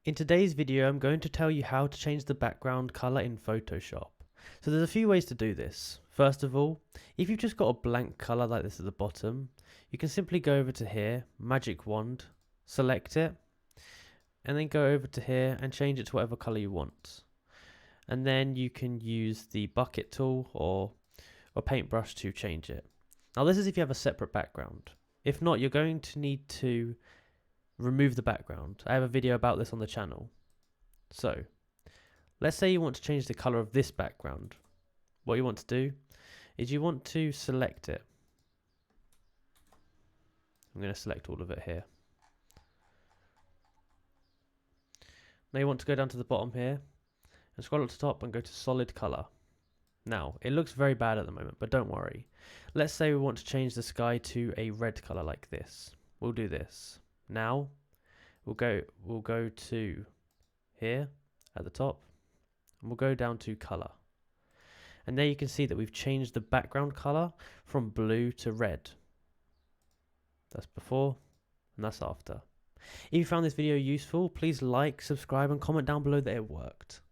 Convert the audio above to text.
In today's video, I'm going to tell you how to change the background color in Photoshop. So there's a few ways to do this. First of all, if you've just got a blank color like this at the bottom, you can simply go over to here, magic wand, select it, and then go over to here and change it to whatever color you want. And then you can use the bucket tool or a paintbrush to change it. Now this is if you have a separate background. If not, you're going to need to remove the background. I have a video about this on the channel. So, let's say you want to change the color of this background. What you want to do is you want to select it. I'm going to select all of it here. Now you want to go down to the bottom here and scroll up to the top and go to solid color. Now, it looks very bad at the moment, but don't worry. Let's say we want to change the sky to a red color like this. We'll do this. Now, we'll go to here at the top, and we'll go down to color. And there you can see that we've changed the background color from blue to red. That's before, and that's after. If you found this video useful, please like, subscribe, and comment down below that it worked.